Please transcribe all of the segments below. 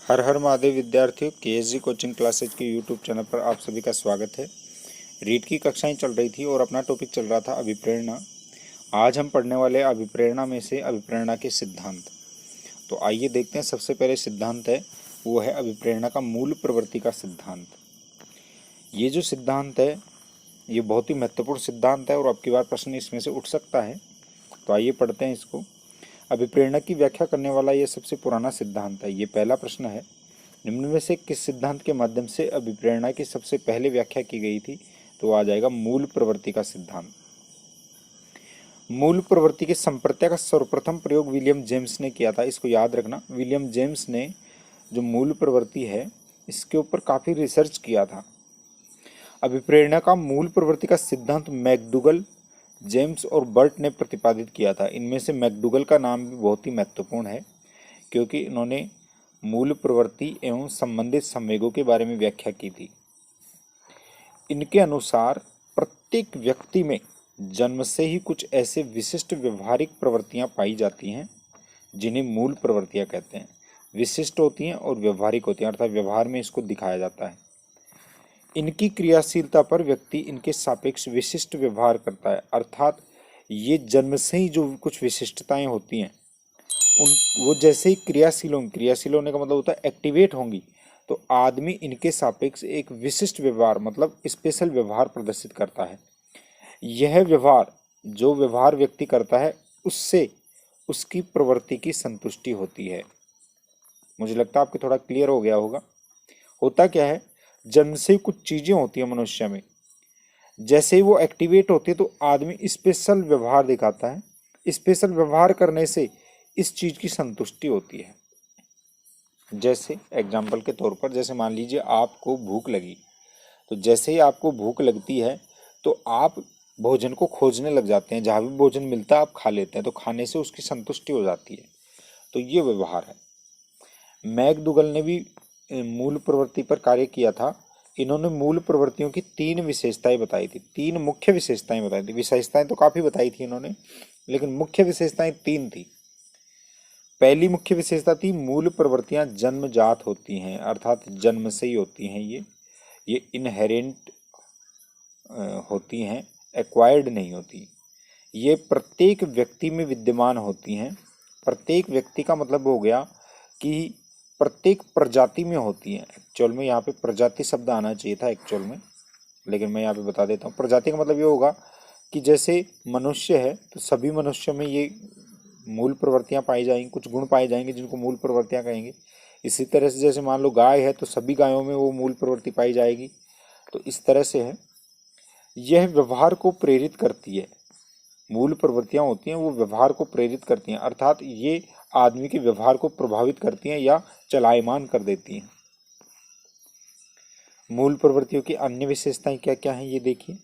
हर हर महादेव विद्यार्थियों, केएसजी coaching classes के YouTube channel पर आप सभी का स्वागत है। रीट की कक्षाएं चल रही थी और अपना टॉपिक चल रहा था अभिप्रेरणा। आज हम पढ़ने वाले अभिप्रेरणा में से अभिप्रेरणा के सिद्धांत। तो आइए देखते हैं। सबसे पहले सिद्धांत है वो है अभिप्रेरणा का मूल प्रवृत्ति का सिद्धांत। ये जो सिद्धांत है ये बहुत ही महत्वपूर्ण सिद्धांत है और अब की बार प्रश्न इसमें से उठ सकता है। तो आइए पढ़ते हैं इसको। अभिप्रेरणा की व्याख्या करने वाला यह सबसे पुराना सिद्धांत है। ये पहला प्रश्न है, निम्न में से किस सिद्धांत के माध्यम से अभिप्रेरणा की सबसे पहले व्याख्या की गई थी? तो आ जाएगा मूल प्रवृत्ति का सिद्धांत। मूल प्रवृत्ति के संप्रत्यय का सर्वप्रथम प्रयोग विलियम जेम्स ने किया था। इसको याद रखना, विलियम जेम्स ने जो मूल प्रवृत्ति है इसके ऊपर काफी रिसर्च किया था। अभिप्रेरणा का मूल प्रवृत्ति का सिद्धांत मैकडूगल, जेम्स और बर्ट ने प्रतिपादित किया था। इनमें से मैकडूगल का नाम भी बहुत ही महत्वपूर्ण है क्योंकि इन्होंने मूल प्रवृत्ति एवं संबंधित संवेगों के बारे में व्याख्या की थी। इनके अनुसार प्रत्येक व्यक्ति में जन्म से ही कुछ ऐसे विशिष्ट व्यवहारिक प्रवृत्तियां पाई जाती हैं जिन्हें मूल प्रवृत्तियां कहते हैं। विशिष्ट होती हैं और व्यवहारिक होती हैं, अर्थात व्यवहार में इसको दिखाया जाता है। इनकी क्रियाशीलता पर व्यक्ति इनके सापेक्ष विशिष्ट व्यवहार करता है, अर्थात ये जन्म से ही जो कुछ विशिष्टताएं होती हैं उन वो जैसे ही क्रियाशील होने का मतलब होता है एक्टिवेट होंगी, तो आदमी इनके सापेक्ष एक विशिष्ट व्यवहार मतलब स्पेशल व्यवहार प्रदर्शित करता है। यह व्यवहार जो व्यवहार व्यक्ति करता है उससे उसकी प्रवृत्ति की संतुष्टि होती है। मुझे लगता है आपको थोड़ा क्लियर हो गया होगा। होता क्या है, जन्म से कुछ चीजें होती है मनुष्य में, जैसे ही वो एक्टिवेट होती है तो आदमी स्पेशल व्यवहार दिखाता है। स्पेशल व्यवहार करने से इस चीज की संतुष्टि होती है। जैसे एग्जाम्पल के तौर पर, जैसे मान लीजिए आपको भूख लगी, तो जैसे ही आपको भूख लगती है तो आप भोजन को खोजने लग जाते हैं। जहाँ भी भोजन मिलता है आप खा लेते हैं, तो खाने से उसकी संतुष्टि हो जाती है। तो ये व्यवहार है। मैकडूगल ने भी मूल प्रवृत्ति पर कार्य किया था। इन्होंने मूल प्रवृत्तियों की तीन विशेषताएं बताई थी, तीन मुख्य विशेषताएं बताई थी। विशेषताएं तो काफी बताई थी इन्होंने, लेकिन मुख्य विशेषताएं तीन थी। पहली मुख्य विशेषता थी मूल प्रवृत्तियां जन्मजात होती हैं, अर्थात जन्म से ही होती हैं। ये इनहेरेंट होती हैं, एक्वायर्ड नहीं होती। ये प्रत्येक व्यक्ति में विद्यमान होती हैं। प्रत्येक व्यक्ति का मतलब हो गया कि प्रत्येक प्रजाति में होती हैं। एक्चुअल में यहाँ पे प्रजाति शब्द आना चाहिए था एक्चुअल में, लेकिन मैं यहाँ पे बता देता हूँ। प्रजाति का मतलब ये होगा कि जैसे मनुष्य है तो सभी मनुष्यों में ये मूल प्रवृत्तियां पाई जाएंगी, कुछ गुण पाए जाएंगे जिनको मूल प्रवृत्तियां कहेंगे। इसी तरह से जैसे मान लो गाय है तो सभी गायों में वो मूल प्रवृत्ति पाई जाएगी। तो इस तरह से है। यह व्यवहार को प्रेरित करती है। मूल प्रवृत्तियां होती हैं वो व्यवहार को प्रेरित करती हैं, अर्थात ये आदमी के व्यवहार को प्रभावित करती हैं या चलायमान कर देती हैं। मूल प्रवृत्तियों की अन्य विशेषताएं क्या क्या हैं ये देखिए।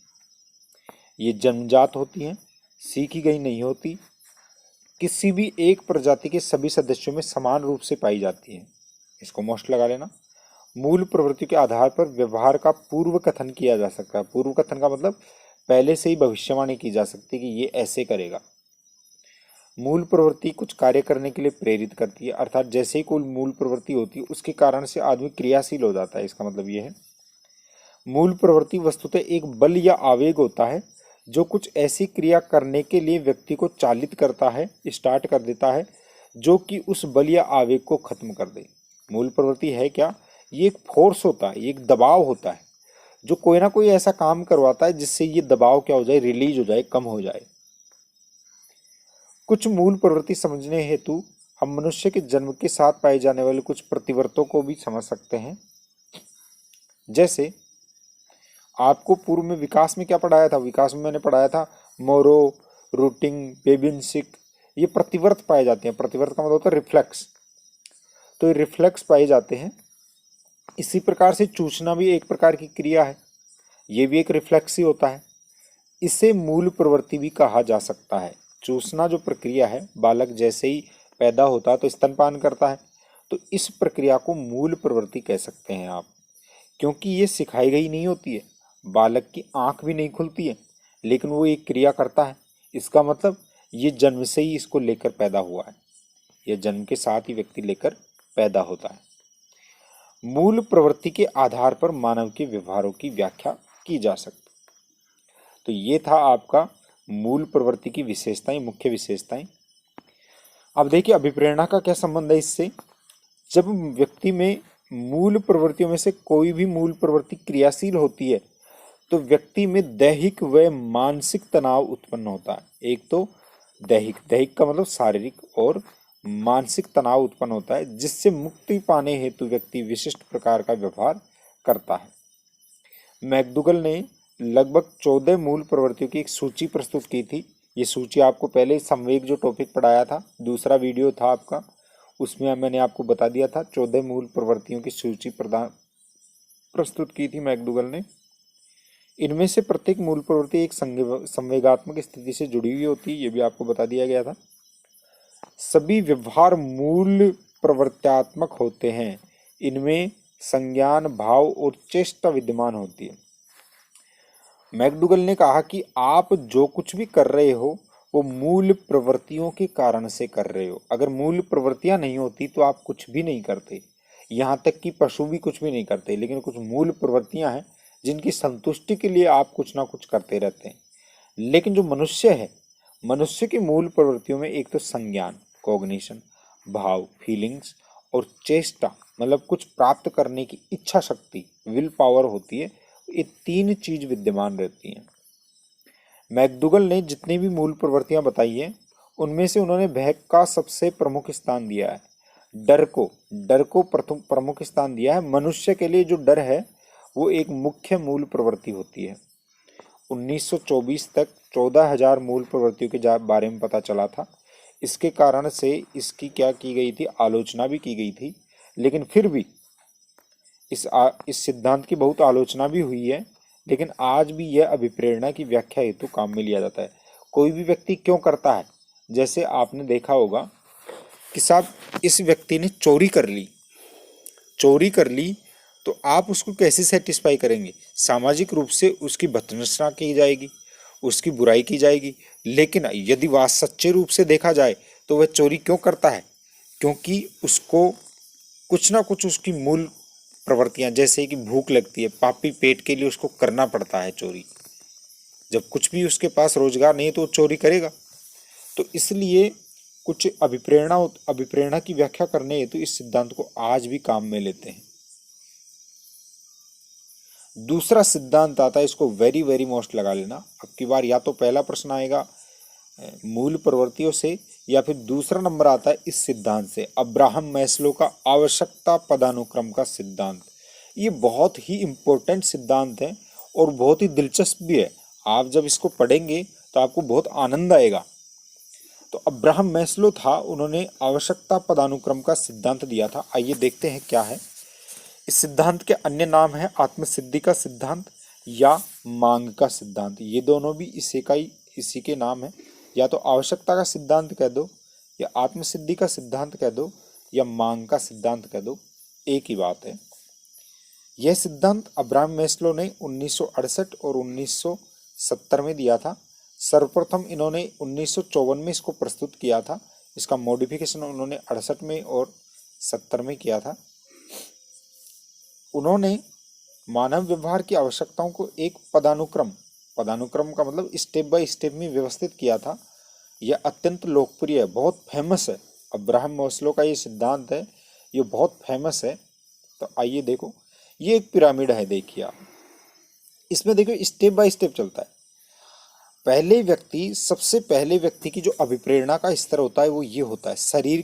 ये जन्मजात होती हैं, सीखी गई नहीं होती, किसी भी एक प्रजाति के सभी सदस्यों में समान रूप से पाई जाती है। इसको मोस्ट लगा लेना। मूल प्रवृत्ति के आधार पर व्यवहार का पूर्व कथन किया जा सकता है। पूर्व कथन का मतलब पहले से ही भविष्यवाणी की जा सकती है कि ये ऐसे करेगा। मूल प्रवृत्ति कुछ कार्य करने के लिए प्रेरित करती है, अर्थात जैसे ही कोई मूल प्रवृत्ति होती है उसके कारण से आदमी क्रियाशील हो जाता है। इसका मतलब ये है। मूल प्रवृत्ति वस्तुतः एक बल या आवेग होता है जो कुछ ऐसी क्रिया करने के लिए व्यक्ति को चालित करता है, स्टार्ट कर देता है, जो कि उस बल या आवेग को खत्म कर दे। मूल प्रवृत्ति है क्या? ये एक फोर्स होता है, ये एक दबाव होता है जो कोई ना कोई ऐसा काम करवाता है जिससे ये दबाव क्या हो जाए, रिलीज हो जाए, कम हो जाए। कुछ मूल प्रवृत्ति समझने हेतु हम मनुष्य के जन्म के साथ पाए जाने वाले कुछ प्रतिवर्तों को भी समझ सकते हैं। जैसे आपको पूर्व में विकास में क्या पढ़ाया था? विकास में मैंने पढ़ाया था मोरो, रूटिंग, बेबिनसिक, ये प्रतिवर्त पाए जाते हैं। प्रतिवर्त का मतलब होता है रिफ्लेक्स। तो ये रिफ्लेक्स पाए जाते हैं। इसी प्रकार से चूसना भी एक प्रकार की क्रिया है, ये भी एक रिफ्लेक्स ही होता है। इसे मूल प्रवृत्ति भी कहा जा सकता है। चूसना जो प्रक्रिया है, बालक जैसे ही पैदा होता है तो स्तनपान करता है, तो इस प्रक्रिया को मूल प्रवृत्ति कह सकते हैं आप, क्योंकि ये सिखाई गई नहीं होती है। बालक की आंख भी नहीं खुलती है लेकिन वो एक क्रिया करता है। इसका मतलब ये जन्म से ही इसको लेकर पैदा हुआ है, ये जन्म के साथ ही व्यक्ति लेकर पैदा होता है। मूल प्रवृत्ति के आधार पर मानव के व्यवहारों की व्याख्या की जा सकती। तो ये था आपका मूल प्रवृत्ति की विशेषताएं, मुख्य विशेषताएं। अब देखिए अभिप्रेरणा का क्या संबंध है इससे। जब व्यक्ति में मूल प्रवृत्तियों में से कोई भी मूल प्रवृत्ति क्रियाशील होती है तो व्यक्ति में दैहिक व मानसिक तनाव उत्पन्न होता है। एक तो दैहिक का मतलब शारीरिक, और मानसिक तनाव उत्पन्न होता है, जिससे मुक्ति पाने हेतु व्यक्ति विशिष्ट प्रकार का व्यवहार करता है। मैकडूगल ने लगभग 14 मूल प्रवृत्तियों की एक सूची प्रस्तुत की थी। ये सूची आपको पहले संवेग जो टॉपिक पढ़ाया था, दूसरा वीडियो था आपका, उसमें मैंने आपको बता दिया था 14 मूल प्रवृत्तियों की सूची प्रस्तुत की थी मैकडूगल ने। इनमें से प्रत्येक मूल प्रवृत्ति एक संवेगात्मक स्थिति से जुड़ी हुई होती है, ये भी आपको बता दिया गया था। सभी व्यवहार मूल प्रवृत्त्यात्मक होते हैं। इनमें संज्ञान, भाव और चेष्टा विद्यमान होती है। मैकडूगल ने कहा कि आप जो कुछ भी कर रहे हो वो मूल प्रवृत्तियों के कारण से कर रहे हो। अगर मूल प्रवृत्तियां नहीं होती तो आप कुछ भी नहीं करते, यहाँ तक कि पशु भी कुछ भी नहीं करते। लेकिन कुछ मूल प्रवृत्तियां हैं जिनकी संतुष्टि के लिए आप कुछ ना कुछ करते रहते हैं। लेकिन जो मनुष्य है, मनुष्य की मूल प्रवृत्तियों में एक तो संज्ञान, कॉग्निशन, भाव, फीलिंग्स, और चेष्टा मतलब कुछ प्राप्त करने की इच्छा शक्ति, विल पावर होती है। ये तीन चीज विद्यमान रहती हैं। मैकडूगल ने जितनी भी मूल प्रवृत्तियां बताई हैं उनमें से उन्होंने भय का सबसे प्रमुख स्थान दिया है। डर को प्रमुख स्थान दिया है। मनुष्य के लिए जो डर है वो एक मुख्य मूल प्रवृत्ति होती है। 1924 तक 14,000 मूल प्रवृत्तियों के बारे में पता चला था। इसके कारण से इसकी क्या की गई थी, आलोचना भी की गई थी। लेकिन फिर भी इस सिद्धांत की बहुत आलोचना भी हुई है, लेकिन आज भी यह अभिप्रेरणा की व्याख्या हेतु काम में लिया जाता है। कोई भी व्यक्ति क्यों करता है, जैसे आपने देखा होगा कि साहब इस व्यक्ति ने चोरी कर ली तो आप उसको कैसे सेटिस्फाई करेंगे। सामाजिक रूप से उसकी भत्सना की जाएगी, उसकी बुराई की जाएगी। लेकिन यदि वह सच्चे रूप से देखा जाए तो वह चोरी क्यों करता है, क्योंकि उसको कुछ ना कुछ उसकी मूल प्रवृत्तियां, जैसे कि भूख लगती है, पापी पेट के लिए उसको करना पड़ता है चोरी। जब कुछ भी उसके पास रोजगार नहीं है तो वो चोरी करेगा। तो इसलिए कुछ अभिप्रेरणा की व्याख्या करने हेतु इस सिद्धांत को आज भी काम में लेते हैं। दूसरा सिद्धांत आता है, इसको वेरी वेरी मोस्ट लगा लेना। अब की बार या तो पहला प्रश्न आएगा मूल प्रवृत्तियों से, या फिर दूसरा नंबर आता है इस सिद्धांत से, अब्राहम मैस्लो का आवश्यकता पदानुक्रम का सिद्धांत। ये बहुत ही इंपॉर्टेंट सिद्धांत है और बहुत ही दिलचस्प भी है। आप जब इसको पढ़ेंगे तो आपको बहुत आनंद आएगा। तो अब्राहम मैस्लो था, उन्होंने आवश्यकता पदानुक्रम का सिद्धांत दिया था। आइए देखते हैं क्या है। इस सिद्धांत के अन्य नाम है आत्मसिद्धि का सिद्धांत या मांग का सिद्धांत। ये दोनों भी इसी के नाम है। या तो आवश्यकता का सिद्धांत कह दो, या आत्मसिद्धि का सिद्धांत कह दो, या मांग का सिद्धांत कह दो, एक ही बात है। यह सिद्धांत अब्राहम मैस्लो ने 1968 और 1970 में दिया था। सर्वप्रथम इन्होंने 1954 में इसको प्रस्तुत किया था। इसका मॉडिफिकेशन उन्होंने 68 में और 70 में किया था। उन्होंने मानव व्यवहार की आवश्यकताओं को एक पदानुक्रम का मतलब स्टेप बाय स्टेप में व्यवस्थित किया था। यह अत्यंत लोकप्रिय है, बहुत फेमस है। अब्राहम मैस्लो का ये सिद्धांत है, ये बहुत फेमस है। तो आइए देखो, ये एक पिरामिड है, देखिए आप इसमें देखो स्टेप बाय स्टेप चलता है। सबसे पहले व्यक्ति की जो अभिप्रेरणा का स्तर होता है वो ये होता है शरीर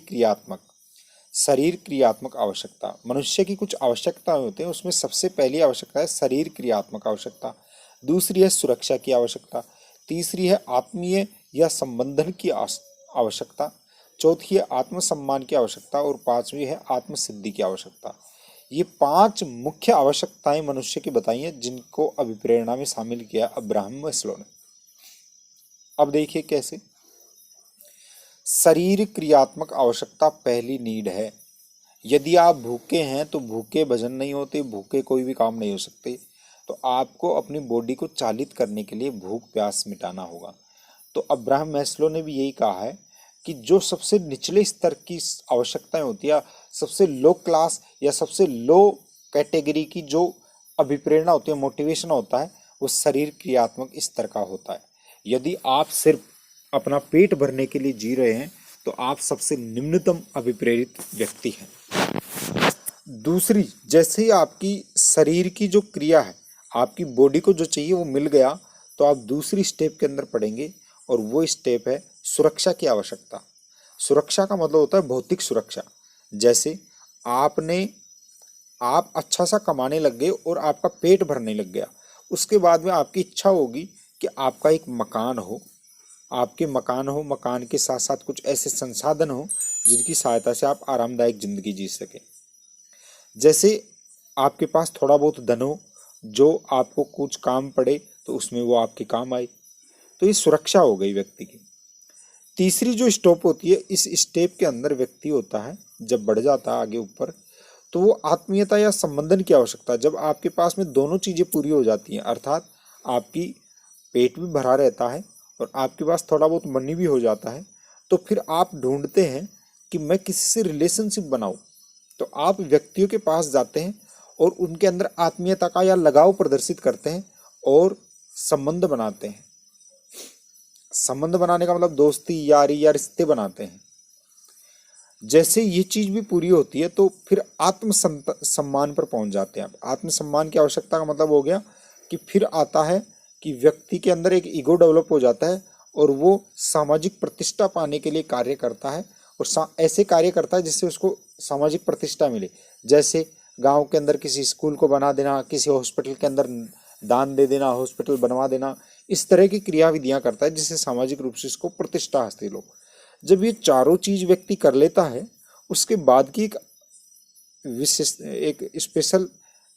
क्रियात्मक आवश्यकता। मनुष्य की कुछ आवश्यकताएं होती हैं, उसमें सबसे पहली आवश्यकता है शरीर क्रियात्मक आवश्यकता। दूसरी है सुरक्षा की आवश्यकता। तीसरी है आत्मीय या संबंधन की आवश्यकता। चौथी है आत्मसम्मान की आवश्यकता। और पांचवी है आत्मसिद्धि की आवश्यकता। ये 5 मुख्य आवश्यकताएं मनुष्य की बताई हैं, जिनको अभिप्रेरणा में शामिल किया अब्राहम मैस्लो ने। अब देखिए कैसे। शरीर क्रियात्मक आवश्यकता पहली नीड है। यदि आप भूखे हैं तो भूखे भजन नहीं होते, भूखे कोई भी काम नहीं हो सकते। तो आपको अपनी बॉडी को चालित करने के लिए भूख प्यास मिटाना होगा। तो अब्राहम मैस्लो ने भी यही कहा है कि जो सबसे निचले स्तर की आवश्यकताएं होती है, सबसे लो क्लास या सबसे लो कैटेगरी की जो अभिप्रेरणा होती है, मोटिवेशन होता है, वो शरीर क्रियात्मक स्तर का होता है। यदि आप सिर्फ अपना पेट भरने के लिए जी रहे हैं तो आप सबसे निम्नतम अभिप्रेरित व्यक्ति हैं। दूसरी, जैसे ही आपकी शरीर की जो क्रिया है, आपकी बॉडी को जो चाहिए वो मिल गया, तो आप दूसरी स्टेप के अंदर पढ़ेंगे और वो स्टेप है सुरक्षा की आवश्यकता। सुरक्षा का मतलब होता है भौतिक सुरक्षा। जैसे आप अच्छा सा कमाने लग गए और आपका पेट भरने लग गया, उसके बाद में आपकी इच्छा होगी कि आपका एक मकान हो, मकान के साथ साथ कुछ ऐसे संसाधन हो जिनकी सहायता से आप आरामदायक जिंदगी जी सके। जैसे आपके पास थोड़ा बहुत धन हो, जो आपको कुछ काम पड़े तो उसमें वो आपके काम आए, तो ये सुरक्षा हो गई व्यक्ति की। तीसरी जो स्टेप होती है, इस स्टेप के अंदर व्यक्ति होता है जब बढ़ जाता है आगे ऊपर, तो वो आत्मीयता या संबंधन की आवश्यकता। जब आपके पास में दोनों चीजें पूरी हो जाती हैं, अर्थात आपकी पेट भी भरा रहता है और आपके पास थोड़ा बहुत मनी भी हो जाता है, तो फिर आप ढूंढते हैं कि मैं किसी से रिलेशनशिप बनाऊं। तो आप व्यक्तियों के पास जाते हैं और उनके अंदर आत्मीयता का या लगाव प्रदर्शित करते हैं और संबंध बनाते हैं। संबंध बनाने का मतलब दोस्ती, यारी या रिश्ते बनाते हैं। जैसे ये चीज भी पूरी होती है तो फिर आत्म सम्मान पर पहुंच जाते हैं। आत्म सम्मान की आवश्यकता का मतलब हो गया कि फिर आता है कि व्यक्ति के अंदर एक ईगो डेवलप हो जाता है और वो सामाजिक प्रतिष्ठा पाने के लिए कार्य करता है और ऐसे कार्य करता है जिससे उसको सामाजिक प्रतिष्ठा मिले। जैसे गांव के अंदर किसी स्कूल को बना देना, किसी हॉस्पिटल के अंदर दान दे देना, हॉस्पिटल बनवा देना, इस तरह की क्रियाविधियां करता है जिससे सामाजिक रूप से इसको प्रतिष्ठा हासिल हो। जब ये चारों चीज व्यक्ति कर लेता है, उसके बाद की एक विशेष एक स्पेशल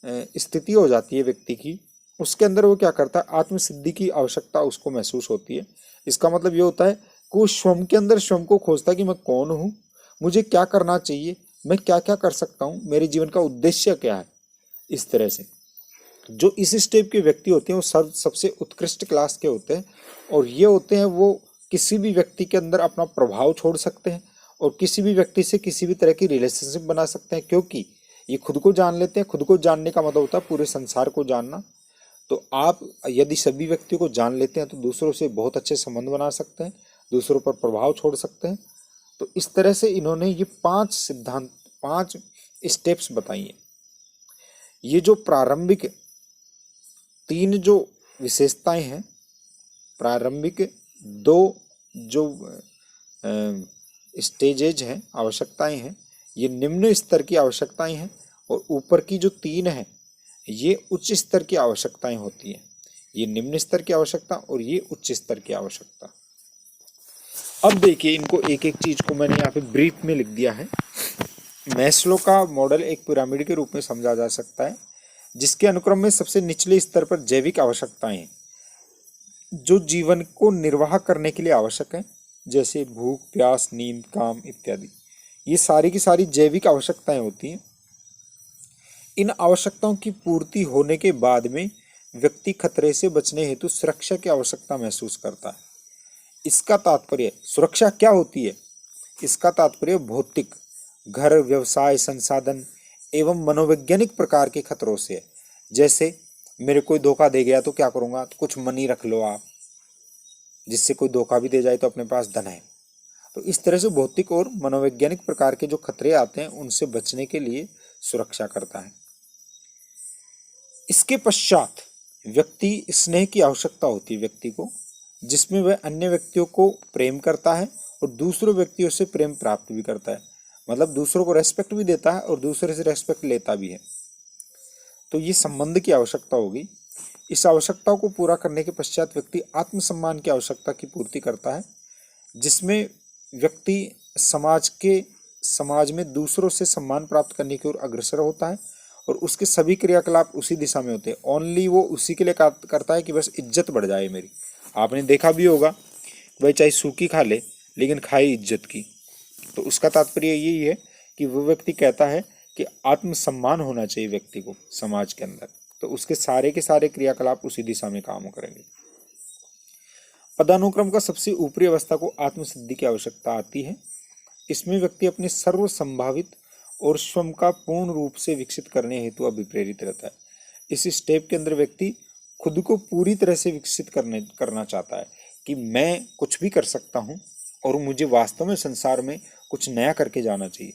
स्थिति हो जाती है व्यक्ति की। उसके अंदर वो क्या करता है, आत्मसिद्धि की आवश्यकता उसको महसूस होती है। इसका मतलब ये होता है कि वो स्वयं के अंदर स्वयं को खोजता है कि मैं कौन हूँ, मुझे क्या करना चाहिए, मैं क्या क्या कर सकता हूँ, मेरे जीवन का उद्देश्य क्या है। इस तरह से जो इस स्टेप के व्यक्ति होते हैं वो सबसे उत्कृष्ट क्लास के होते हैं और ये होते हैं वो किसी भी व्यक्ति के अंदर अपना प्रभाव छोड़ सकते हैं और किसी भी व्यक्ति से किसी भी तरह की रिलेशनशिप बना सकते हैं, क्योंकि ये खुद को जान लेते हैं। खुद को जानने का मतलब होता है पूरे संसार को जानना। तो आप यदि सभी व्यक्तियों को जान लेते हैं तो दूसरों से बहुत अच्छे संबंध बना सकते हैं, दूसरों पर प्रभाव छोड़ सकते हैं। तो इस तरह से इन्होंने ये 5 स्टेप्स बताई हैं। ये जो प्रारंभिक 3 जो विशेषताएं हैं, प्रारंभिक 2 जो स्टेजेज हैं, आवश्यकताएं हैं, ये निम्न स्तर की आवश्यकताएं हैं और ऊपर की जो 3 हैं ये उच्च स्तर की आवश्यकताएं होती हैं। ये निम्न स्तर की आवश्यकता और ये उच्च स्तर की आवश्यकता। अब देखिए, इनको एक एक चीज को मैंने यहाँ पे ब्रीफ में लिख दिया है। मैस्लो का मॉडल एक पिरामिड के रूप में समझा जा सकता है, जिसके अनुक्रम में सबसे निचले स्तर पर जैविक आवश्यकताएं हैं जो जीवन को निर्वाह करने के लिए आवश्यक है, जैसे भूख, प्यास, नींद, काम इत्यादि। ये सारी की सारी जैविक आवश्यकताएं होती हैं। इन आवश्यकताओं की पूर्ति होने के बाद में व्यक्ति खतरे से बचने हेतु सुरक्षा की आवश्यकता महसूस करता है। इसका तात्पर्य, सुरक्षा क्या होती है? इसका तात्पर्य भौतिक, घर, व्यवसाय, संसाधन एवं मनोवैज्ञानिक प्रकार के खतरों से है। जैसे मेरे कोई धोखा दे गया तो क्या करूंगा, तो कुछ मनी रख लो आप, जिससे कोई धोखा भी दे जाए तो अपने पास धन है। तो इस तरह से भौतिक और मनोवैज्ञानिक प्रकार के जो खतरे आते हैं उनसे बचने के लिए सुरक्षा करता है। इसके पश्चात व्यक्ति स्नेह की आवश्यकता होती है व्यक्ति को, जिसमें वह अन्य व्यक्तियों को प्रेम करता है और दूसरों व्यक्तियों से प्रेम प्राप्त भी करता है। मतलब दूसरों को रेस्पेक्ट भी देता है और दूसरे से रेस्पेक्ट लेता भी है। तो ये संबंध की आवश्यकता होगी। इस आवश्यकताओं को पूरा करने के पश्चात व्यक्ति आत्मसम्मान की आवश्यकता की पूर्ति करता है, जिसमें व्यक्ति समाज में दूसरों से सम्मान प्राप्त करने की ओर अग्रसर होता है और उसके सभी क्रियाकलाप उसी दिशा में होते हैं। ओनली वो उसी के लिए करता है कि बस इज्जत बढ़ जाए मेरी। आपने देखा भी होगा, वह चाहे सूखी खा ले लेकिन खाए इज्जत की। तो उसका तात्पर्य यही है कि वो व्यक्ति कहता है कि आत्मसम्मान होना चाहिए व्यक्ति को समाज के अंदर, तो उसके सारे के सारे क्रियाकलाप उसी दिशा में काम करेंगे। पदानुक्रम का सबसे ऊपरी अवस्था को आत्मसिद्धि की आवश्यकता आती है। इसमें व्यक्ति अपने सर्व संभावित और स्वयं का पूर्ण रूप से विकसित करने हेतु अभिप्रेरित रहता है। इस स्टेप के अंदर व्यक्ति खुद को पूरी तरह से विकसित करना चाहता है कि मैं कुछ भी कर सकता हूँ और मुझे वास्तव में संसार में कुछ नया करके जाना चाहिए।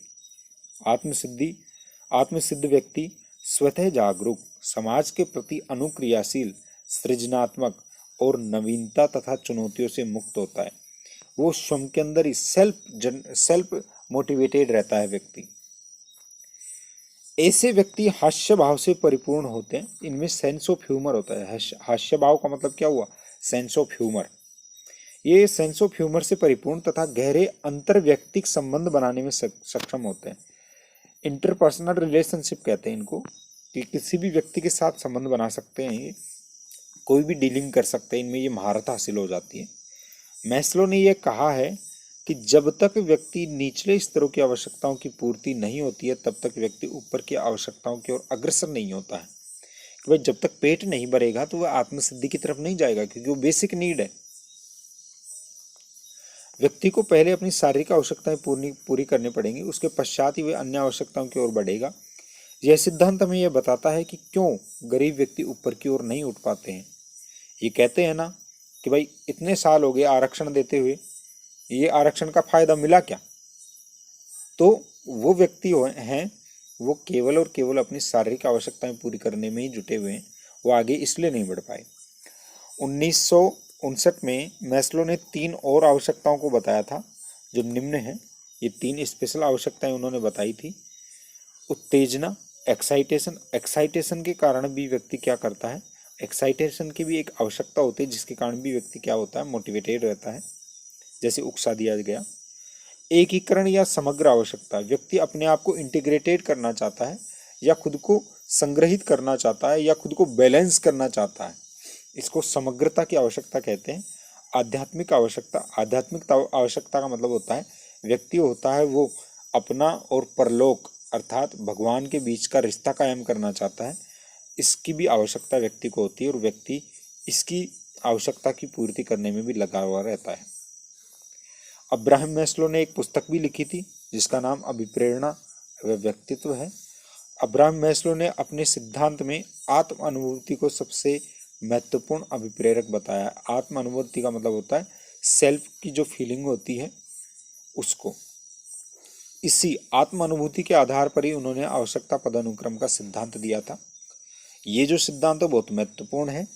आत्मसिद्ध व्यक्ति स्वतः जागरूक, समाज के प्रति अनुक्रियाशील, सृजनात्मक और नवीनता तथा चुनौतियों से मुक्त होता है। वो स्वयं के अंदर ही सेल्फ मोटिवेटेड रहता है व्यक्ति। ऐसे व्यक्ति हास्य भाव से परिपूर्ण होते हैं। इनमें सेंस ऑफ ह्यूमर होता है। हास्य भाव का मतलब क्या हुआ? Sense of humour. ये सेंस ऑफ ह्यूमर से परिपूर्ण तथा गहरे अंतर्व्यक्तिक संबंध बनाने में सक्षम होते हैं। इंटरपर्सनल रिलेशनशिप कहते हैं इनको, कि किसी भी व्यक्ति के साथ संबंध बना सकते हैं, ये कोई भी डीलिंग कर सकते हैं, इनमें ये महारत हासिल हो जाती है। मैस्लो ने यह कहा है कि जब तक व्यक्ति निचले स्तरों की आवश्यकताओं की पूर्ति नहीं होती है तब तक व्यक्ति ऊपर की आवश्यकताओं की ओर अग्रसर नहीं होता है। कि भाई जब तक पेट नहीं भरेगा तो वह आत्मसिद्धि की तरफ नहीं जाएगा, क्योंकि वो बेसिक नीड है। व्यक्ति को पहले अपनी शारीरिक आवश्यकताएं पूरी करनी पड़ेंगी, उसके पश्चात ही वह अन्य आवश्यकताओं की ओर बढ़ेगा। यह सिद्धांत हमें यह बताता है कि क्यों गरीब व्यक्ति ऊपर की ओर नहीं उठ पाते हैं। ये कहते हैं ना कि भाई इतने साल हो गए आरक्षण देते हुए, ये आरक्षण का फायदा मिला क्या? तो वो व्यक्ति हैं वो केवल और केवल अपनी शारीरिक आवश्यकताएं पूरी करने में ही जुटे हुए हैं, वो आगे इसलिए नहीं बढ़ पाए। 1959 में मैस्लो ने 3 और आवश्यकताओं को बताया था जो निम्न है। ये 3 स्पेशल आवश्यकताएं उन्होंने बताई थी। उत्तेजना, एक्साइटेशन के कारण भी व्यक्ति क्या करता है, एक्साइटेशन की भी एक आवश्यकता होती है जिसके कारण भी व्यक्ति क्या होता है, मोटिवेटेड रहता है, जैसे उकसा दिया गया। एकीकरण या समग्र आवश्यकता, व्यक्ति अपने आप को इंटीग्रेटेड करना चाहता है या खुद को संग्रहित करना चाहता है या खुद को बैलेंस करना चाहता है, इसको समग्रता की आवश्यकता कहते हैं। आध्यात्मिक आवश्यकता का मतलब होता है व्यक्ति होता है वो अपना और परलोक अर्थात भगवान के बीच का रिश्ता कायम करना चाहता है, इसकी भी आवश्यकता व्यक्ति को होती है और व्यक्ति इसकी आवश्यकता की पूर्ति करने में भी लगा हुआ रहता है। अब्राहम मैस्लो ने एक पुस्तक भी लिखी थी जिसका नाम अभिप्रेरणा व व्यक्तित्व है। अब्राहम मैस्लो ने अपने सिद्धांत में आत्म अनुभूति को सबसे महत्वपूर्ण अभिप्रेरक बताया। आत्म अनुभूति का मतलब होता है सेल्फ की जो फीलिंग होती है उसको। इसी आत्म अनुभूति के आधार पर ही उन्होंने आवश्यकता पदानुक्रम का सिद्धांत दिया था। ये जो सिद्धांत है बहुत महत्वपूर्ण है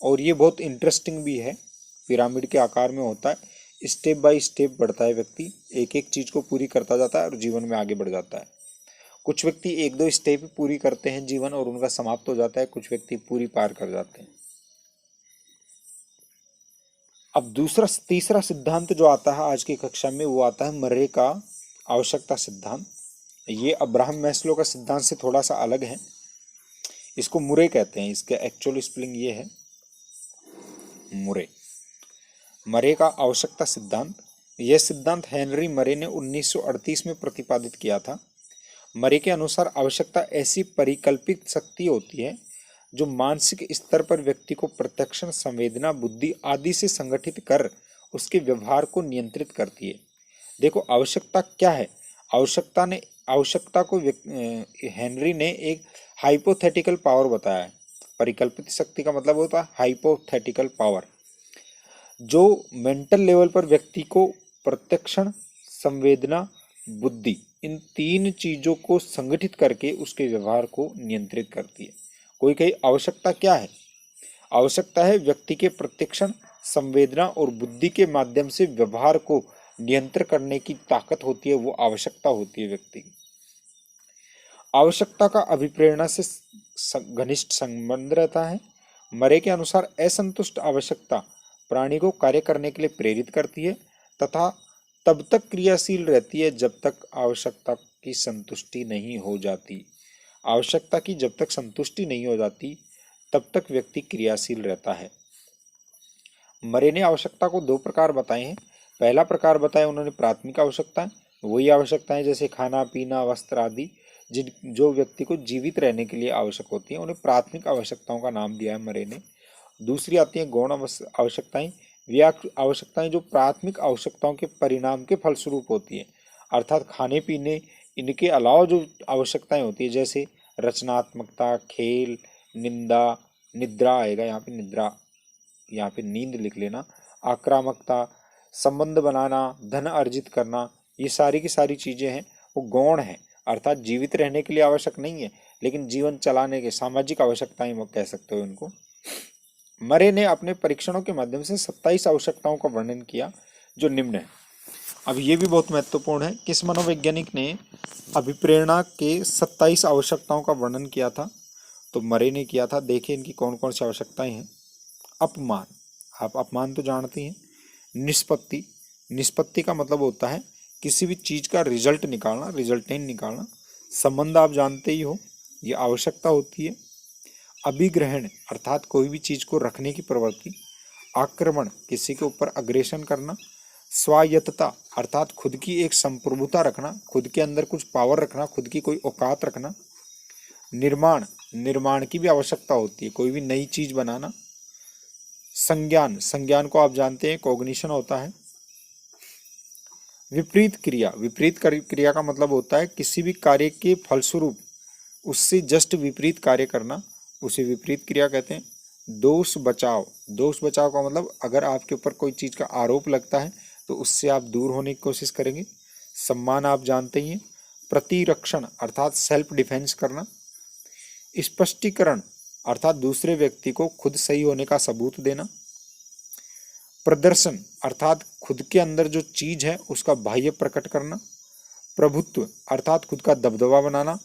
और ये बहुत इंटरेस्टिंग भी है। पिरामिड के आकार में होता है, स्टेप बाय स्टेप बढ़ता है व्यक्ति, एक एक चीज को पूरी करता जाता है और जीवन में आगे बढ़ जाता है। कुछ व्यक्ति 1-2 स्टेप पूरी करते हैं जीवन और उनका समाप्त हो जाता है, कुछ व्यक्ति पूरी पार कर जाते हैं। अब तीसरा सिद्धांत जो आता है आज की कक्षा में वो आता है मर्रे का आवश्यकता सिद्धांत। ये अब्राहम मैस्लो का सिद्धांत से थोड़ा सा अलग है, इसको मुरे कहते हैं, इसका एक्चुअल स्पेलिंग ये है मुरे। मरे का आवश्यकता सिद्धांत, यह सिद्धांत हेनरी मरे ने 1938 में प्रतिपादित किया था। मरे के अनुसार आवश्यकता ऐसी परिकल्पित शक्ति होती है जो मानसिक स्तर पर व्यक्ति को प्रत्यक्षण, संवेदना, बुद्धि आदि से संगठित कर उसके व्यवहार को नियंत्रित करती है। देखो आवश्यकता क्या है, आवश्यकता को हेनरी ने एक हाइपोथेटिकल पावर बताया है। परिकल्पित शक्ति का मतलब होता है हाइपोथेटिकल पावर, जो मेंटल लेवल पर व्यक्ति को प्रत्यक्षण, संवेदना, बुद्धि इन 3 चीजों को संगठित करके उसके व्यवहार को नियंत्रित करती है। कोई कही आवश्यकता क्या है? आवश्यकता है व्यक्ति के प्रत्यक्षण, संवेदना और बुद्धि के माध्यम से व्यवहार को नियंत्रण करने की ताकत होती है, वो आवश्यकता होती है व्यक्ति की। आवश्यकता का अभिप्रेरणा से घनिष्ठ संबंध रहता है। मरे के अनुसार असंतुष्ट आवश्यकता प्राणी को कार्य करने के लिए प्रेरित करती है तथा तब तक क्रियाशील रहती है जब तक आवश्यकता की संतुष्टि नहीं हो जाती। आवश्यकता की जब तक संतुष्टि नहीं हो जाती तब तक व्यक्ति क्रियाशील रहता है। मरे ने आवश्यकता को 2 प्रकार बताए हैं। पहला प्रकार बताया उन्होंने प्राथमिक आवश्यकताएं, वही आवश्यकताएं जैसे खाना, पीना, वस्त्र आदि जो व्यक्ति को जीवित रहने के लिए आवश्यक होती है, उन्हें प्राथमिक आवश्यकताओं का नाम दिया है मरे ने। दूसरी आती है गौण आवश्यकताएं। वे आवश्यकताएं जो प्राथमिक आवश्यकताओं के परिणाम के फलस्वरूप होती है, अर्थात खाने पीने इनके अलावा जो आवश्यकताएं होती है जैसे रचनात्मकता, खेल, निंदा, निद्रा आएगा यहाँ पे, निद्रा यहाँ पे नींद लिख लेना, आक्रामकता, संबंध बनाना, धन अर्जित करना, ये सारी की सारी चीजें हैं वो गौण हैं, अर्थात जीवित रहने के लिए आवश्यक नहीं है, लेकिन जीवन चलाने के सामाजिक आवश्यकताएं वो कह सकते हो इनको। मरे ने अपने परीक्षणों के माध्यम से 27 आवश्यकताओं का वर्णन किया जो निम्न है। अब ये भी बहुत महत्वपूर्ण है, किस मनोवैज्ञानिक ने अभिप्रेरणा के 27 आवश्यकताओं का वर्णन किया था? तो मरे ने किया था। देखिए इनकी कौन कौन सी आवश्यकताएं हैं। अपमान, आप अपमान तो जानते हैं। निष्पत्ति, निष्पत्ति का मतलब होता है किसी भी चीज का रिजल्ट निकालना, रिजल्टेंट निकालना। संबंध आप जानते ही हो, ये आवश्यकता होती है। अभिग्रहण अर्थात कोई भी चीज को रखने की प्रवृत्ति। आक्रमण, किसी के ऊपर अग्रेशन करना। स्वायत्तता अर्थात खुद की एक संप्रभुता रखना, खुद के अंदर कुछ पावर रखना, खुद की कोई औकात रखना। निर्माण, निर्माण की भी आवश्यकता होती है, कोई भी नई चीज बनाना। संज्ञान, संज्ञान को आप जानते हैं कॉग्निशन होता है। विपरीत क्रिया, विपरीत क्रिया का मतलब होता है किसी भी कार्य के फलस्वरूप उससे जस्ट विपरीत कार्य करना, उसे विपरीत क्रिया कहते हैं। दोष बचाव, दोष बचाव का मतलब अगर आपके ऊपर कोई चीज का आरोप लगता है तो उससे आप दूर होने की कोशिश करेंगे। सम्मान आप जानते ही हैं। प्रतिरक्षण अर्थात सेल्फ डिफेंस करना। स्पष्टीकरण अर्थात दूसरे व्यक्ति को खुद सही होने का सबूत देना। प्रदर्शन अर्थात खुद के अंदर जो चीज है उसका बाह्य प्रकट करना। प्रभुत्व अर्थात खुद का दबदबा बनाना।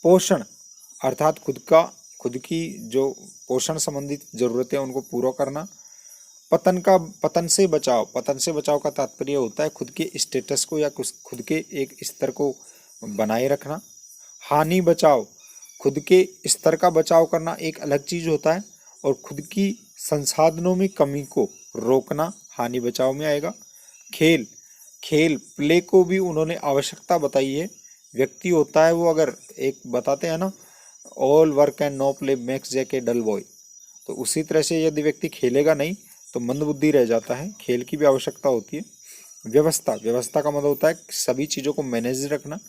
पोषण अर्थात खुद की जो पोषण संबंधित जरूरतें हैं उनको पूरा करना। पतन से बचाव, पतन से बचाव का तात्पर्य होता है खुद के स्टेटस को या खुद के एक स्तर को बनाए रखना। हानि बचाव, खुद के स्तर का बचाव करना एक अलग चीज होता है, और खुद की संसाधनों में कमी को रोकना हानि बचाव में आएगा। खेल, खेल प्ले को भी उन्होंने आवश्यकता बताई है। व्यक्ति होता है वो अगर एक बताते हैं ना, all work and no play makes Jack a dull boy, तो उसी तरह से यदि व्यक्ति खेलेगा नहीं तो मंदबुद्धि रह जाता है। खेल की भी आवश्यकता होती है। व्यवस्था, व्यवस्था का मतलब होता है सभी चीजों को मैनेज रखना।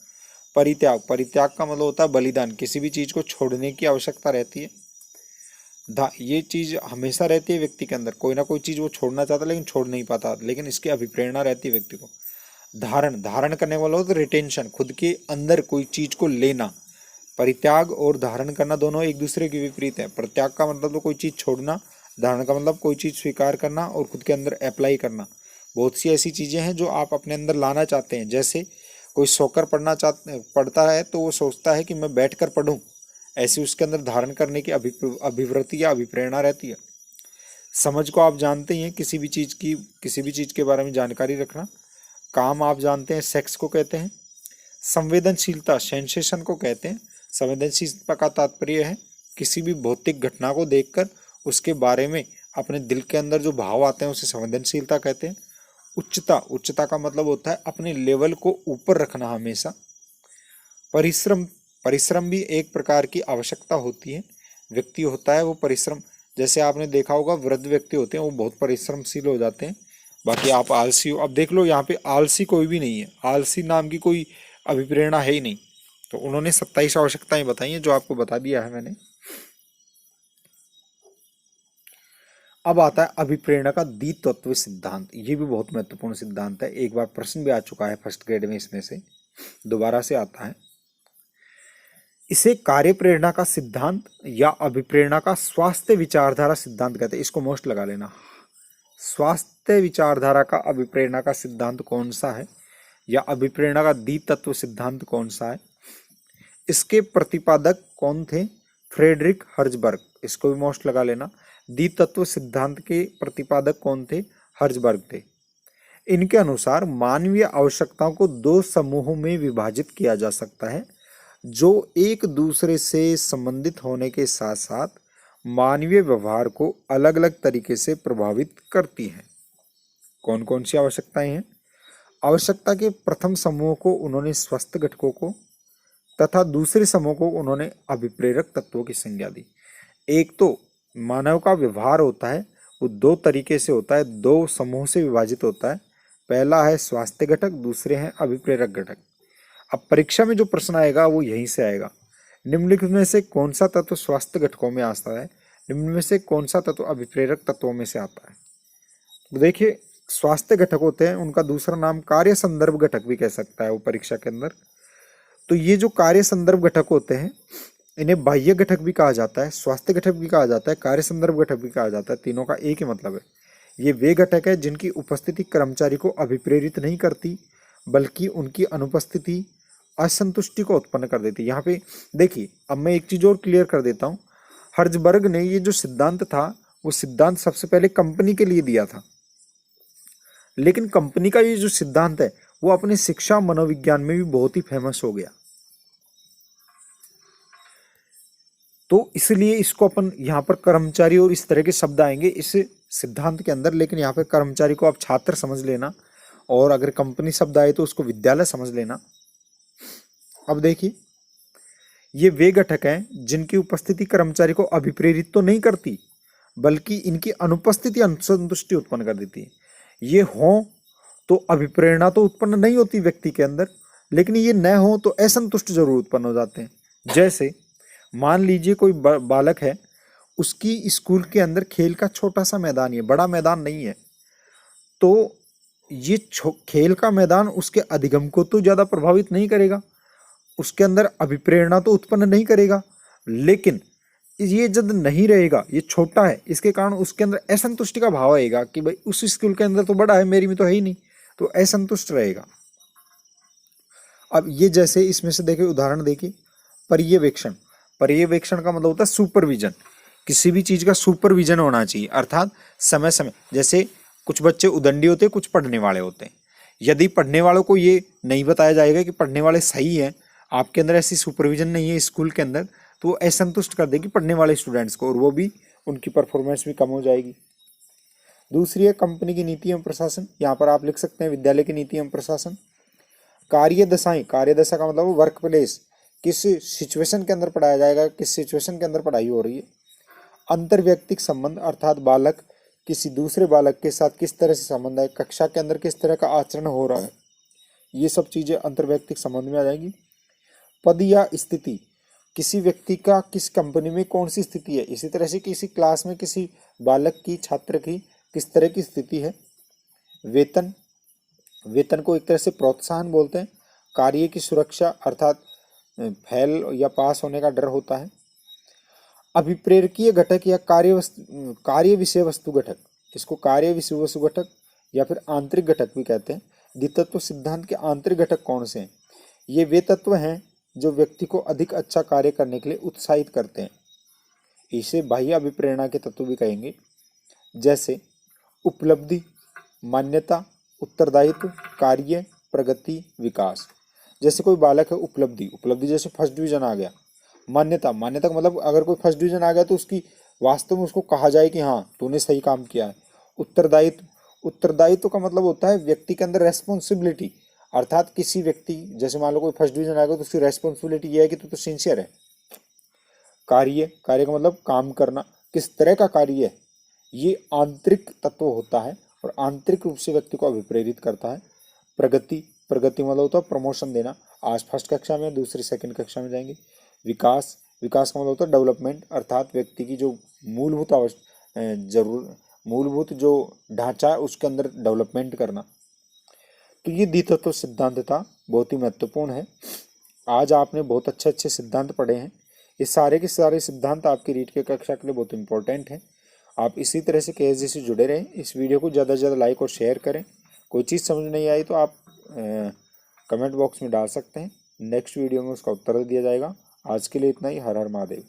परित्याग, परित्याग का मतलब होता है बलिदान, किसी भी चीज को छोड़ने की आवश्यकता रहती है। ये चीज हमेशा रहती है व्यक्ति के अंदर, कोई ना कोई चीज वो छोड़ना चाहता है लेकिन छोड़ नहीं पाता, लेकिन इसकी अभिप्रेरणा रहती है व्यक्ति को। धारण, धारण करने वाला हो तो रिटेंशन, खुद के अंदर कोई चीज को लेना। परित्याग और धारण करना दोनों एक दूसरे के विपरीत है। परित्याग का मतलब तो कोई चीज छोड़ना, धारण का मतलब कोई चीज स्वीकार करना और खुद के अंदर अप्लाई करना। बहुत सी ऐसी चीजें हैं जो आप अपने अंदर लाना चाहते हैं, जैसे कोई सोकर पढ़ता है तो वो सोचता है कि मैं बैठकर पढ़ूं, ऐसी उसके अंदर धारण करने की अभिवृत्ति या अभिप्रेरणा रहती है। समझ को आप जानते ही हैं, किसी भी चीज के बारे में जानकारी रखना। काम आप जानते हैं सेक्स को कहते हैं। संवेदनशीलता सेंसेशन को कहते हैं। संवेदनशीलता का तात्पर्य है किसी भी भौतिक घटना को देखकर उसके बारे में अपने दिल के अंदर जो भाव आते हैं उसे संवेदनशीलता कहते हैं। उच्चता, उच्चता का मतलब होता है अपने लेवल को ऊपर रखना हमेशा। परिश्रम, परिश्रम भी एक प्रकार की आवश्यकता होती है। व्यक्ति होता है वो परिश्रम, जैसे आपने देखा होगा वृद्ध व्यक्ति होते हैं वो बहुत परिश्रमशील हो जाते हैं। बाकी आप आलसी हो, अब देख लो यहाँ पे आलसी कोई भी नहीं है, आलसी नाम की कोई अभिप्रेरणा है ही नहीं। तो उन्होंने 27 आवश्यकताएं बताई हैं जो आपको बता दिया है मैंने। अब आता है अभिप्रेरणा का द्वितत्व सिद्धांत। ये भी बहुत महत्वपूर्ण सिद्धांत है, एक बार प्रश्न भी आ चुका है फर्स्ट ग्रेड में, इसमें से दोबारा से आता है। इसे कार्य प्रेरणा का सिद्धांत या अभिप्रेरणा का स्वास्थ्य विचारधारा सिद्धांत कहते हैं। इसको मोस्ट लगा लेना। स्वास्थ्य विचारधारा का अभिप्रेरणा का सिद्धांत कौन सा है, या अभिप्रेरणा का द्वितत्व सिद्धांत कौन सा है? इसके प्रतिपादक कौन थे? फ्रेडरिक हर्जबर्ग, इसको भी मोस्ट लगा लेना। द्वितत्व सिद्धांत के प्रतिपादक कौन थे? हर्जबर्ग थे। इनके अनुसार मानवीय आवश्यकताओं को दो समूहों में विभाजित किया जा सकता है जो एक दूसरे से संबंधित होने के साथ साथ मानवीय व्यवहार को अलग अलग तरीके से प्रभावित करती हैं। कौन कौन सी आवश्यकताएं हैं? आवश्यकता के प्रथम समूह को उन्होंने स्वस्थ घटकों को तथा दूसरे समूह को उन्होंने अभिप्रेरक तत्वों की संज्ञा दी। एक तो मानव का व्यवहार होता है वो दो तरीके से होता है, दो समूह से विभाजित होता है। पहला है स्वास्थ्य घटक, दूसरे हैं अभिप्रेरक घटक। अब परीक्षा में जो प्रश्न आएगा वो यहीं से आएगा। निम्नलिखित में से कौन सा तत्व स्वास्थ्य घटकों में आता है? निम्न में से कौन सा तत्व अभिप्रेरक तत्वों में से आता है? तो देखिए, स्वास्थ्य घटक होते हैं, उनका दूसरा नाम कार्य संदर्भ घटक भी कह सकता है वो परीक्षा के अंदर। तो ये जो कार्य संदर्भ घटक होते हैं इन्हें बाह्य घटक भी कहा जाता है, स्वास्थ्य घटक भी कहा जाता है, कार्य संदर्भ घटक भी कहा जाता है। तीनों का एक ही मतलब है। ये वे घटक है जिनकी उपस्थिति कर्मचारी को अभिप्रेरित नहीं करती, बल्कि उनकी अनुपस्थिति असंतुष्टि को उत्पन्न कर देती है। यहाँ पे देखिए, अब मैं एक चीज और क्लियर कर देता हूँ। हर्जबर्ग ने ये जो सिद्धांत था वो सिद्धांत सबसे पहले कंपनी के लिए दिया था, लेकिन कंपनी का ये जो सिद्धांत है वो अपने शिक्षा मनोविज्ञान में भी बहुत ही फेमस हो गया। तो इसलिए इसको अपन यहाँ पर कर्मचारी और इस तरह के शब्द आएंगे इस सिद्धांत के अंदर, लेकिन यहाँ पर कर्मचारी को आप छात्र समझ लेना, और अगर कंपनी शब्द आए तो उसको विद्यालय समझ लेना। अब देखिए, ये वे घटक हैं जिनकी उपस्थिति कर्मचारी को अभिप्रेरित तो नहीं करती, बल्कि इनकी अनुपस्थिति असंतुष्टि उत्पन्न कर देती है। ये हो तो अभिप्रेरणा तो उत्पन्न नहीं होती व्यक्ति के अंदर, लेकिन ये न हो तो असंतुष्ट जरूर उत्पन्न हो जाते हैं। जैसे मान लीजिए कोई बालक है, उसकी स्कूल के अंदर खेल का छोटा सा मैदान है, बड़ा मैदान नहीं है, तो ये खेल का मैदान उसके अधिगम को तो ज़्यादा प्रभावित नहीं करेगा, उसके अंदर अभिप्रेरणा तो उत्पन्न नहीं करेगा, लेकिन ये जब नहीं रहेगा, ये छोटा है, इसके कारण उसके अंदर असंतुष्टि का भाव आएगा कि भाई उस स्कूल के अंदर तो बड़ा है, मेरी में तो है ही नहीं, तो असंतुष्ट रहेगा। अब ये जैसे इसमें से देखिए, उदाहरण देखिए, पर्यवेक्षण। पर्यवेक्षण का मतलब होता है सुपरविजन। किसी भी चीज का सुपरविजन होना चाहिए, अर्थात समय समय, जैसे कुछ बच्चे उदंडी होते हैं, कुछ पढ़ने वाले होते हैं। यदि पढ़ने वालों को ये नहीं बताया जाएगा कि पढ़ने वाले सही है, आपके अंदर ऐसी सुपरविजन नहीं है स्कूल के अंदर, तो वो असंतुष्ट कर देगी पढ़ने वाले स्टूडेंट्स को, और वो भी उनकी परफॉर्मेंस भी कम हो जाएगी। दूसरी है कंपनी की नीति एवं प्रशासन। यहाँ पर आप लिख सकते हैं विद्यालय की नीति एवं प्रशासन। कार्य दशाएं। कार्य दशा का मतलब वर्क प्लेस, किस सिचुएशन के अंदर पढ़ाया जाएगा, किस सिचुएशन के अंदर पढ़ाई हो रही है। अंतर्व्यक्तिक संबंध, अर्थात बालक किसी दूसरे बालक के साथ किस तरह से संबंध है, कक्षा के अंदर किस तरह का आचरण हो रहा है, ये सब चीजें अंतर्व्यक्तिक संबंध में आ जाएगी। पद या स्थिति, किसी व्यक्ति का किस कंपनी में कौन सी स्थिति है, इसी तरह से किसी क्लास में किसी बालक की, छात्र की किस तरह की स्थिति है। वेतन, वेतन को एक तरह से प्रोत्साहन बोलते हैं। कार्य की सुरक्षा, अर्थात फेल या पास होने का डर होता है। अभिप्रेरकीय घटक या कार्य विषय वस्तु घटक, इसको कार्य विषय वस्तु घटक या फिर आंतरिक घटक भी कहते हैं। द्वितत्व सिद्धांत के आंतरिक घटक कौन से हैं? ये वे तत्व हैं जो व्यक्ति को अधिक अच्छा कार्य करने के लिए उत्साहित करते हैं। इसे बाह्य अभिप्रेरणा के तत्व भी कहेंगे, जैसे उपलब्धि, मान्यता, उत्तरदायित्व, कार्य, प्रगति, विकास। जैसे कोई बालक है, उपलब्धि, उपलब्धि जैसे फर्स्ट डिवीजन आ गया। मान्यता, मान्यता का मतलब अगर कोई फर्स्ट डिवीजन आ गया तो उसकी वास्तव में उसको कहा जाए कि हाँ तूने सही काम किया है। उत्तरदायित्व, उत्तरदायित्व का मतलब होता है व्यक्ति के अंदर रेस्पॉन्सिबिलिटी, अर्थात किसी व्यक्ति, जैसे मान लो कोई फर्स्ट डिवीजन आ गया तो उसकी रेस्पॉन्सिबिलिटी ये है कि तू तो सिंसियर है। कार्य, कार्य का मतलब काम करना, किस तरह का कार्य है, ये आंतरिक तत्व होता है और आंतरिक रूप से व्यक्ति को अभिप्रेरित करता है। प्रगति, प्रगति मतलब होता है प्रमोशन देना, आज फर्स्ट कक्षा में, दूसरी सेकंड कक्षा में जाएंगे। विकास, विकास का मतलब होता है डेवलपमेंट, अर्थात व्यक्ति की जो मूलभूत जो ढांचा है उसके अंदर डेवलपमेंट करना। तो ये द्वितत्व सिद्धांत था, बहुत ही महत्वपूर्ण है। आज आपने बहुत अच्छे अच्छे सिद्धांत पढ़े हैं। ये सारे के सारे सिद्धांत आपकी रीट के कक्षा के लिए बहुत इंपॉर्टेंट हैं। आप इसी तरह से KSG से जुड़े रहें। इस वीडियो को ज़्यादा से ज़्यादा लाइक और शेयर करें। कोई चीज़ समझ नहीं आई तो आप कमेंट बॉक्स में डाल सकते हैं, नेक्स्ट वीडियो में उसका उत्तर दिया जाएगा। आज के लिए इतना ही। हर हर महादेव।